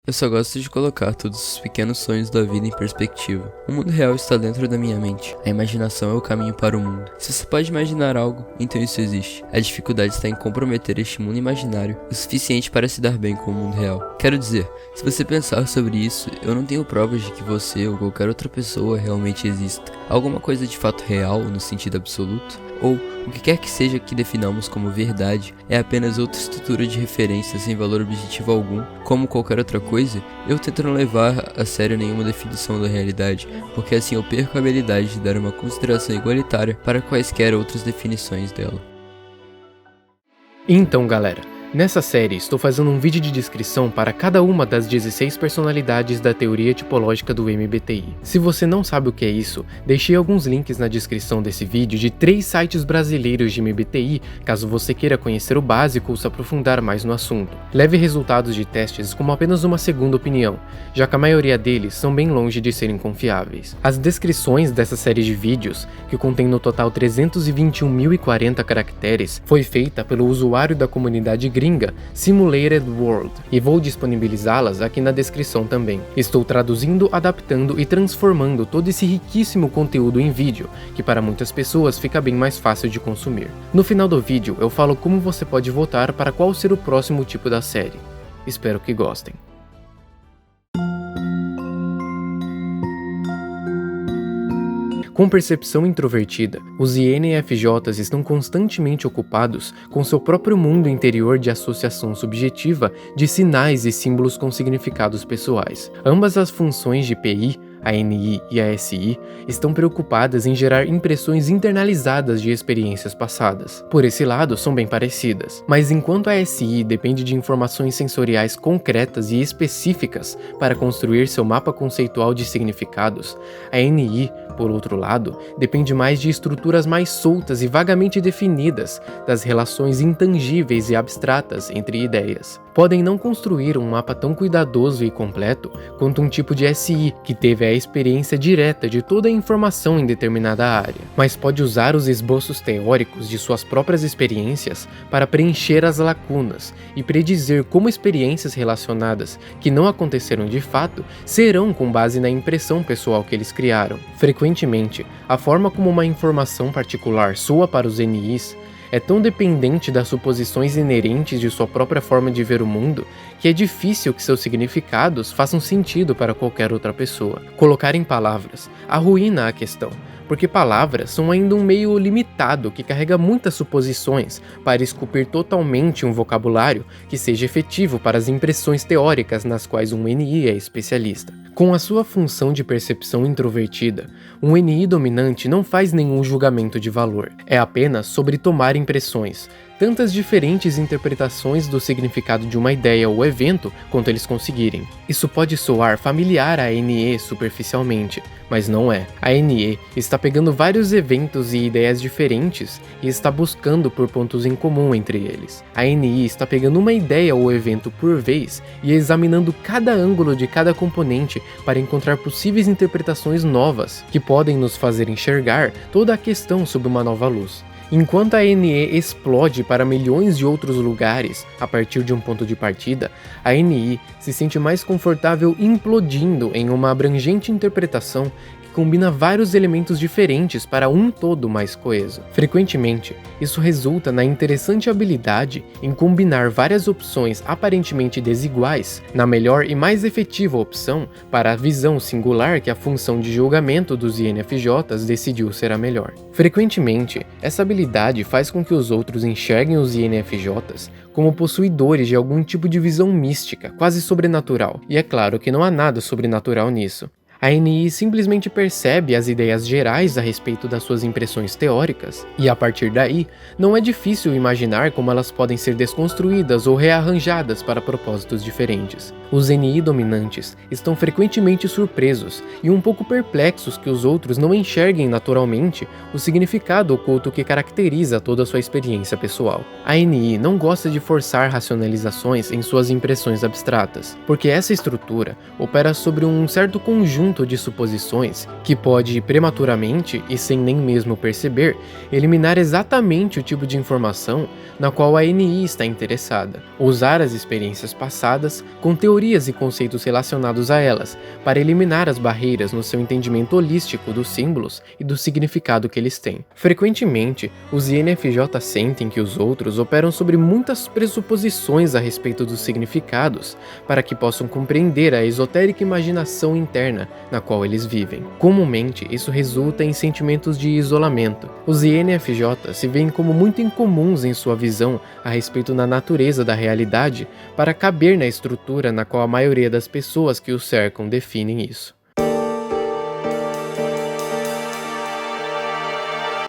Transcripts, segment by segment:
Eu só gosto de colocar todos os pequenos sonhos da vida em perspectiva. O mundo real está dentro da minha mente. A imaginação é o caminho para o mundo. Se você pode imaginar algo, então isso existe. A dificuldade está em comprometer este mundo imaginário o suficiente para se dar bem com o mundo real. Quero dizer, se você pensar sobre isso, eu não tenho provas de que você ou qualquer outra pessoa realmente exista. Alguma coisa de fato real no sentido absoluto? Ou o que quer que seja que definamos como verdade é apenas outra estrutura de referência sem valor objetivo algum, como qualquer outra coisa, eu tento não levar a sério nenhuma definição da realidade, porque assim eu perco a habilidade de dar uma consideração igualitária para quaisquer outras definições dela. Então galera, nessa série estou fazendo um vídeo de descrição para cada uma das 16 personalidades da teoria tipológica do MBTI. Se você não sabe o que é isso, deixei alguns links na descrição desse vídeo de 3 sites brasileiros de MBTI, caso você queira conhecer o básico ou se aprofundar mais no assunto. Leve resultados de testes como apenas uma segunda opinião, já que a maioria deles são bem longe de serem confiáveis. As descrições dessa série de vídeos, que contém no total 321.040 caracteres, foi feita pelo usuário da comunidade gringa Simulated World, e vou disponibilizá-las aqui na descrição também. Estou traduzindo, adaptando e transformando todo esse riquíssimo conteúdo em vídeo, que para muitas pessoas fica bem mais fácil de consumir. No final do vídeo eu falo como você pode votar para qual ser o próximo tipo da série. Espero que gostem. Com percepção introvertida, os INFJs estão constantemente ocupados com seu próprio mundo interior de associação subjetiva de sinais e símbolos com significados pessoais. Ambas as funções de PI, a NI e a SI, estão preocupadas em gerar impressões internalizadas de experiências passadas. Por esse lado, são bem parecidas. Mas enquanto a SI depende de informações sensoriais concretas e específicas para construir seu mapa conceitual de significados, a NI, por outro lado, depende mais de estruturas mais soltas e vagamente definidas, das relações intangíveis e abstratas entre ideias. Podem não construir um mapa tão cuidadoso e completo quanto um tipo de SI, que teve a experiência direta de toda a informação em determinada área, mas pode usar os esboços teóricos de suas próprias experiências para preencher as lacunas e predizer como experiências relacionadas que não aconteceram de fato serão com base na impressão pessoal que eles criaram. Frequentemente, a forma como uma informação particular soa para os NIs é tão dependente das suposições inerentes de sua própria forma de ver o mundo que é difícil que seus significados façam sentido para qualquer outra pessoa. Colocar em palavras arruína a questão, porque palavras são ainda um meio limitado que carrega muitas suposições para esculpir totalmente um vocabulário que seja efetivo para as impressões teóricas nas quais um NI é especialista. Com a sua função de percepção introvertida, um NI dominante não faz nenhum julgamento de valor, é apenas sobre tomar impressões, tantas diferentes interpretações do significado de uma ideia ou evento quanto eles conseguirem. Isso pode soar familiar à NE superficialmente, mas não é. A NE está pegando vários eventos e ideias diferentes e está buscando por pontos em comum entre eles. A NI está pegando uma ideia ou evento por vez e examinando cada ângulo de cada componente para encontrar possíveis interpretações novas que podem nos fazer enxergar toda a questão sob uma nova luz. Enquanto a NE explode para milhões de outros lugares a partir de um ponto de partida, a NI se sente mais confortável implodindo em uma abrangente interpretação que combina vários elementos diferentes para um todo mais coeso. Frequentemente, isso resulta na interessante habilidade em combinar várias opções aparentemente desiguais na melhor e mais efetiva opção para a visão singular que a função de julgamento dos INFJs decidiu ser a melhor. Frequentemente, essa habilidade faz com que os outros enxerguem os INFJs como possuidores de algum tipo de visão mística, quase sobrenatural, e é claro que não há nada sobrenatural nisso. A NI simplesmente percebe as ideias gerais a respeito das suas impressões teóricas, e a partir daí, não é difícil imaginar como elas podem ser desconstruídas ou rearranjadas para propósitos diferentes. Os NI dominantes estão frequentemente surpresos e um pouco perplexos que os outros não enxerguem naturalmente o significado oculto que caracteriza toda a sua experiência pessoal. A NI não gosta de forçar racionalizações em suas impressões abstratas, porque essa estrutura opera sobre um certo conjunto de suposições que pode prematuramente, e sem nem mesmo perceber, eliminar exatamente o tipo de informação na qual a NI está interessada. Usar as experiências passadas com teorias teorias e conceitos relacionados a elas, para eliminar as barreiras no seu entendimento holístico dos símbolos e do significado que eles têm. Frequentemente, os INFJ sentem que os outros operam sobre muitas pressuposições a respeito dos significados, para que possam compreender a esotérica imaginação interna na qual eles vivem. Comumente, isso resulta em sentimentos de isolamento. Os INFJ se veem como muito incomuns em sua visão a respeito da natureza da realidade para caber na estrutura na qual a maioria das pessoas que os cercam definem isso.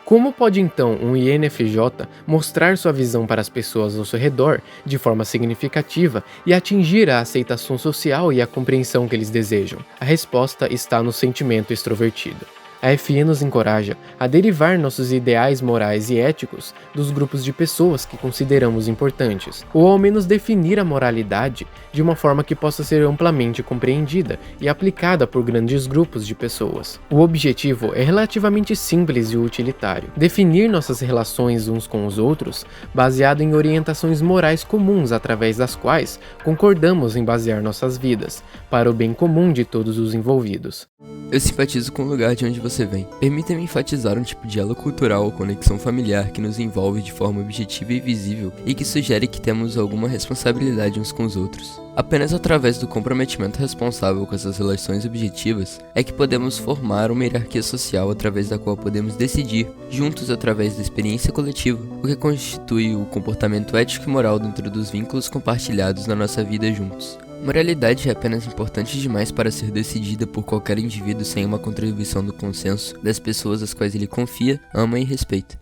Como pode então um INFJ mostrar sua visão para as pessoas ao seu redor de forma significativa e atingir a aceitação social e a compreensão que eles desejam? A resposta está no sentimento extrovertido. A FE nos encoraja a derivar nossos ideais morais e éticos dos grupos de pessoas que consideramos importantes, ou ao menos definir a moralidade de uma forma que possa ser amplamente compreendida e aplicada por grandes grupos de pessoas. O objetivo é relativamente simples e utilitário: definir nossas relações uns com os outros, baseado em orientações morais comuns através das quais concordamos em basear nossas vidas, para o bem comum de todos os envolvidos. Eu simpatizo com o lugar de onde você vem. Permita-me enfatizar um tipo de elo cultural ou conexão familiar que nos envolve de forma objetiva e visível e que sugere que temos alguma responsabilidade uns com os outros. Apenas através do comprometimento responsável com essas relações objetivas é que podemos formar uma hierarquia social através da qual podemos decidir, juntos através da experiência coletiva, o que constitui o comportamento ético e moral dentro dos vínculos compartilhados na nossa vida juntos. Moralidade é apenas importante demais para ser decidida por qualquer indivíduo sem uma contribuição do consenso das pessoas às quais ele confia, ama e respeita.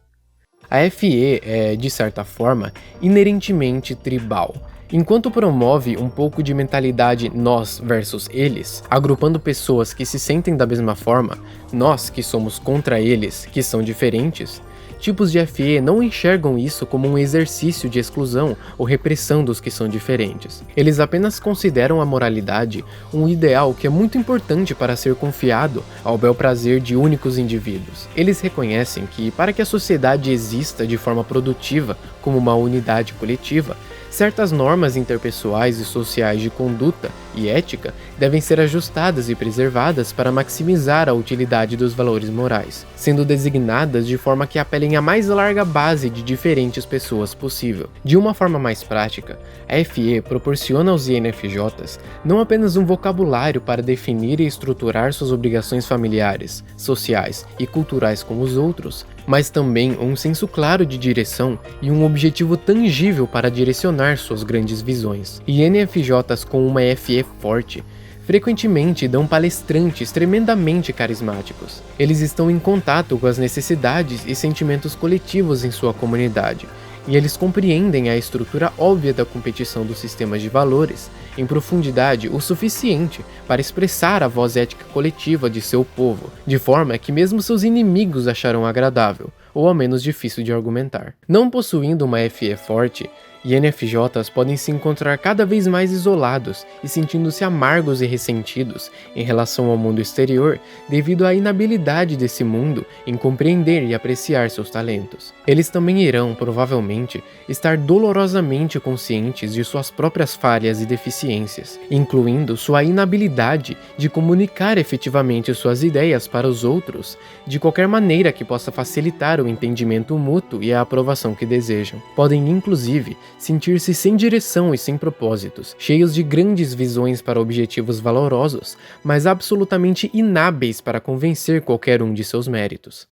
A FE é, de certa forma, inerentemente tribal. Enquanto promove um pouco de mentalidade nós versus eles, agrupando pessoas que se sentem da mesma forma, nós que somos contra eles, que são diferentes, tipos de FE não enxergam isso como um exercício de exclusão ou repressão dos que são diferentes. Eles apenas consideram a moralidade um ideal que é muito importante para ser confiado ao bel prazer de únicos indivíduos. Eles reconhecem que, para que a sociedade exista de forma produtiva como uma unidade coletiva, certas normas interpessoais e sociais de conduta e ética devem ser ajustadas e preservadas para maximizar a utilidade dos valores morais, sendo designadas de forma que apelem à mais larga base de diferentes pessoas possível. De uma forma mais prática, a FE proporciona aos INFJs não apenas um vocabulário para definir e estruturar suas obrigações familiares, sociais e culturais com os outros, mas também um senso claro de direção e um objetivo tangível para direcionar suas grandes visões. INFJs com uma FE forte frequentemente dão palestrantes tremendamente carismáticos. Eles estão em contato com as necessidades e sentimentos coletivos em sua comunidade, e eles compreendem a estrutura óbvia da competição dos sistemas de valores em profundidade o suficiente para expressar a voz ética coletiva de seu povo, de forma que mesmo seus inimigos acharão agradável, ou ao menos difícil de argumentar. Não possuindo uma FE forte, INFJs podem se encontrar cada vez mais isolados e sentindo-se amargos e ressentidos em relação ao mundo exterior devido à inabilidade desse mundo em compreender e apreciar seus talentos. Eles também irão, provavelmente, estar dolorosamente conscientes de suas próprias falhas e deficiências, incluindo sua inabilidade de comunicar efetivamente suas ideias para os outros de qualquer maneira que possa facilitar o entendimento mútuo e a aprovação que desejam. Podem, inclusive, sentir-se sem direção e sem propósitos, cheios de grandes visões para objetivos valorosos, mas absolutamente inábeis para convencer qualquer um de seus méritos.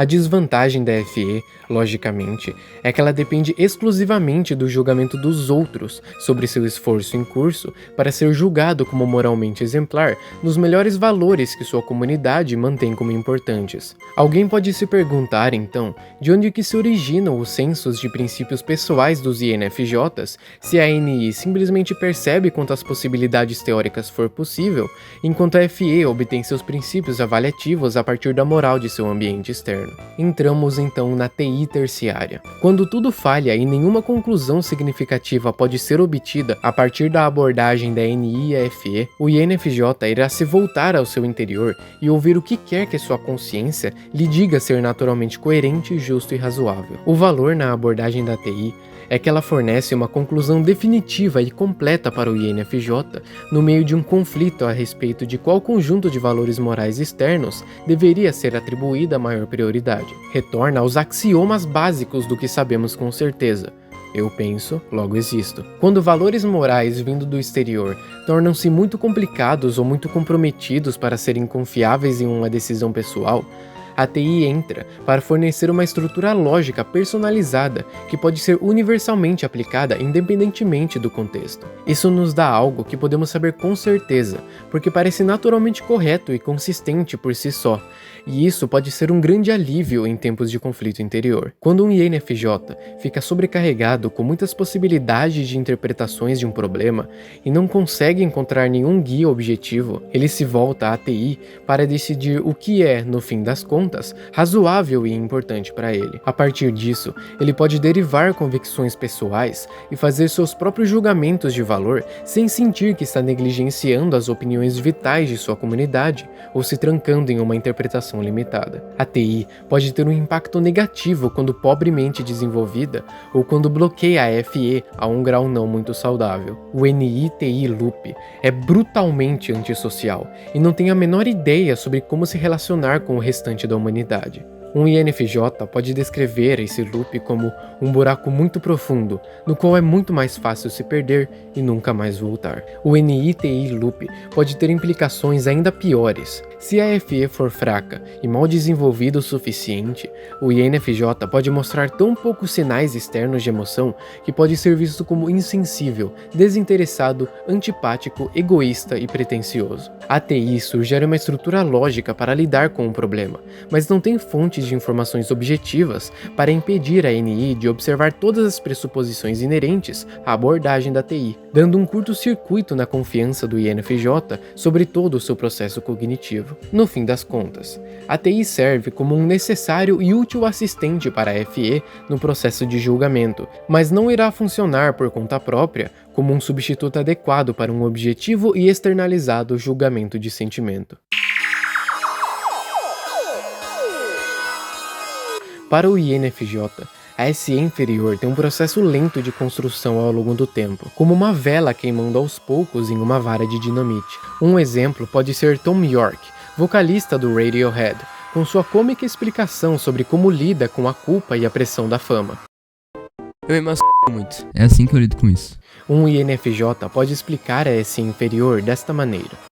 A desvantagem da FE, logicamente, é que ela depende exclusivamente do julgamento dos outros sobre seu esforço em curso para ser julgado como moralmente exemplar nos melhores valores que sua comunidade mantém como importantes. Alguém pode se perguntar, então, de onde que se originam os sensos de princípios pessoais dos INFJs se a NI simplesmente percebe quantas possibilidades teóricas for possível, enquanto a FE obtém seus princípios avaliativos a partir da moral de seu ambiente externo. Entramos então na TI terciária. Quando tudo falha e nenhuma conclusão significativa pode ser obtida a partir da abordagem da NI e a FE, o INFJ irá se voltar ao seu interior e ouvir o que quer que sua consciência lhe diga ser naturalmente coerente, justo e razoável. O valor na abordagem da TI é que ela fornece uma conclusão definitiva e completa para o INFJ no meio de um conflito a respeito de qual conjunto de valores morais externos deveria ser atribuída a maior prioridade. Retorna aos axiomas básicos do que sabemos com certeza. Eu penso, logo existo. Quando valores morais vindo do exterior tornam-se muito complicados ou muito comprometidos para serem confiáveis em uma decisão pessoal, a TI entra para fornecer uma estrutura lógica personalizada que pode ser universalmente aplicada independentemente do contexto. Isso nos dá algo que podemos saber com certeza, porque parece naturalmente correto e consistente por si só, e isso pode ser um grande alívio em tempos de conflito interior. Quando um INFJ fica sobrecarregado com muitas possibilidades de interpretações de um problema e não consegue encontrar nenhum guia objetivo, ele se volta à TI para decidir o que é, no fim das contas, razoável e importante para ele. A partir disso, ele pode derivar convicções pessoais e fazer seus próprios julgamentos de valor sem sentir que está negligenciando as opiniões vitais de sua comunidade ou se trancando em uma interpretação limitada. A TI pode ter um impacto negativo quando pobremente desenvolvida ou quando bloqueia a FE a um grau não muito saudável. O NI-TI Loop é brutalmente antissocial e não tem a menor ideia sobre como se relacionar com o restante da humanidade. Um INFJ pode descrever esse loop como um buraco muito profundo, no qual é muito mais fácil se perder e nunca mais voltar. O NI-TI Loop pode ter implicações ainda piores. Se a FE for fraca e mal desenvolvida o suficiente, o INFJ pode mostrar tão poucos sinais externos de emoção que pode ser visto como insensível, desinteressado, antipático, egoísta e pretensioso. A TI sugere uma estrutura lógica para lidar com o problema, mas não tem fontes de informações objetivas para impedir a NI de observar todas as pressuposições inerentes à abordagem da TI, dando um curto-circuito na confiança do INFJ sobre todo o seu processo cognitivo. No fim das contas, a TI serve como um necessário e útil assistente para a FE no processo de julgamento, mas não irá funcionar por conta própria como um substituto adequado para um objetivo e externalizado julgamento de sentimento. Para o INFJ, a SE inferior tem um processo lento de construção ao longo do tempo, como uma vela queimando aos poucos em uma vara de dinamite. Um exemplo pode ser Thom Yorke, vocalista do Radiohead, com sua cômica explicação sobre como lida com a culpa e a pressão da fama. Eu me masco muito. É assim que eu lido com isso. Um INFJ pode explicar a SE inferior desta maneira.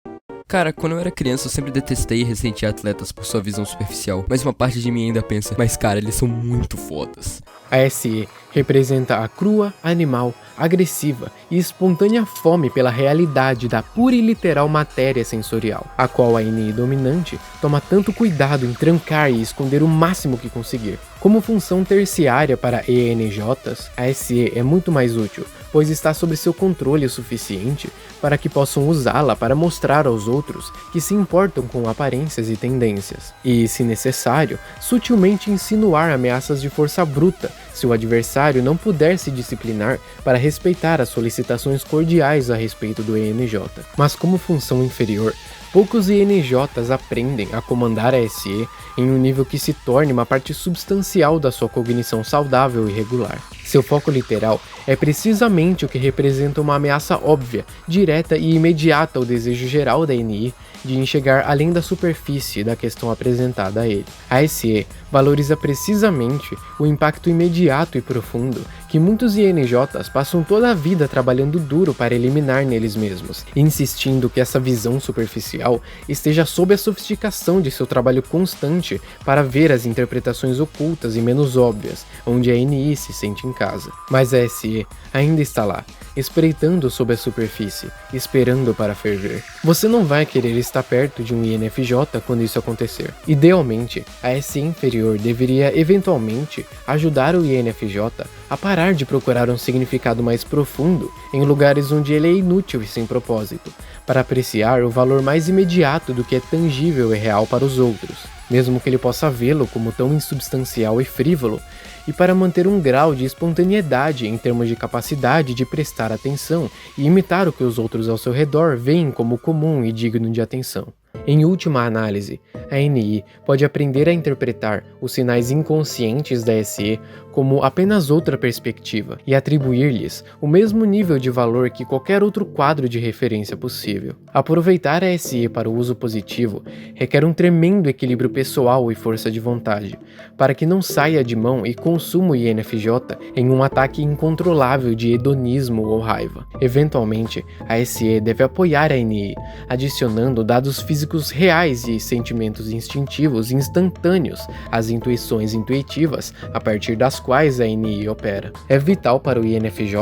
Cara, quando eu era criança eu sempre detestei e ressentia atletas por sua visão superficial, mas uma parte de mim ainda pensa, mas cara, eles são muito fodas. A SE representa a crua, animal, agressiva e espontânea fome pela realidade da pura e literal matéria sensorial, a qual a NI dominante toma tanto cuidado em trancar e esconder o máximo que conseguir. Como função terciária para ENJs, a SE é muito mais útil, pois está sob seu controle o suficiente para que possam usá-la para mostrar aos outros que se importam com aparências e tendências, e, se necessário, sutilmente insinuar ameaças de força bruta se o adversário não puder se disciplinar para respeitar as solicitações cordiais a respeito do ENJ. Mas como função inferior, poucos INJs aprendem a comandar a SE em um nível que se torne uma parte substancial da sua cognição saudável e regular. Seu foco literal é precisamente o que representa uma ameaça óbvia, direta e imediata ao desejo geral da NI de enxergar além da superfície da questão apresentada a ele. A SE valoriza precisamente o impacto imediato e profundo que muitos INJs passam toda a vida trabalhando duro para eliminar neles mesmos, insistindo que essa visão superficial esteja sob a sofisticação de seu trabalho constante para ver as interpretações ocultas e menos óbvias, onde a NI se sente em casa. Mas a SE ainda está lá, espreitando sob a superfície, esperando para ferver. Você não vai querer estar perto de um INFJ quando isso acontecer. Idealmente, a SE inferior deveria eventualmente ajudar o INFJ a parar de procurar um significado mais profundo em lugares onde ele é inútil e sem propósito, para apreciar o valor mais imediato do que é tangível e real para os outros, mesmo que ele possa vê-lo como tão insubstancial e frívolo, e para manter um grau de espontaneidade em termos de capacidade de prestar atenção e imitar o que os outros ao seu redor veem como comum e digno de atenção. Em última análise, a NI pode aprender a interpretar os sinais inconscientes da SE como apenas outra perspectiva e atribuir-lhes o mesmo nível de valor que qualquer outro quadro de referência possível. Aproveitar a SE para o uso positivo requer um tremendo equilíbrio pessoal e força de vontade, para que não saia de mão e consuma o INFJ em um ataque incontrolável de hedonismo ou raiva. Eventualmente, a SE deve apoiar a NI, adicionando dados físicos reais e sentimentos instintivos instantâneos às intuições intuitivas a partir das quais a NI opera. É vital para o INFJ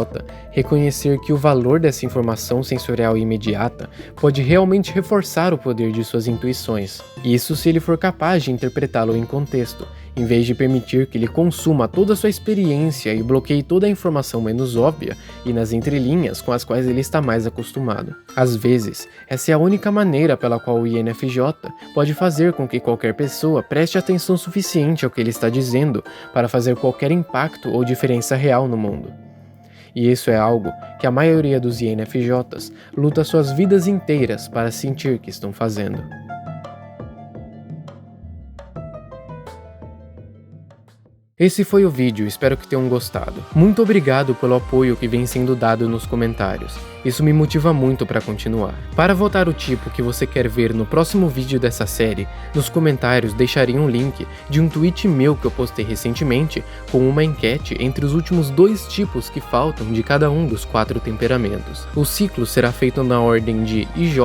reconhecer que o valor dessa informação sensorial imediata pode realmente reforçar o poder de suas intuições, isso se ele for capaz de interpretá-lo em contexto, em vez de permitir que ele consuma toda a sua experiência e bloqueie toda a informação menos óbvia e nas entrelinhas com as quais ele está mais acostumado. Às vezes, essa é a única maneira pela qual o INFJ pode fazer com que qualquer pessoa preste atenção suficiente ao que ele está dizendo para fazer qualquer impacto ou diferença real no mundo. E isso é algo que a maioria dos INFJs luta suas vidas inteiras para sentir que estão fazendo. Esse foi o vídeo, espero que tenham gostado. Muito obrigado pelo apoio que vem sendo dado nos comentários, isso me motiva muito para continuar. Para votar o tipo que você quer ver no próximo vídeo dessa série, nos comentários deixarei um link de um tweet meu que eu postei recentemente com uma enquete entre os últimos 2 tipos que faltam de cada um dos 4 temperamentos. O ciclo será feito na ordem de IJ,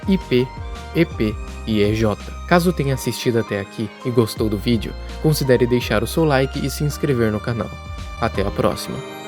IP, EP e EJ. Caso tenha assistido até aqui e gostou do vídeo, considere deixar o seu like e se inscrever no canal. Até a próxima!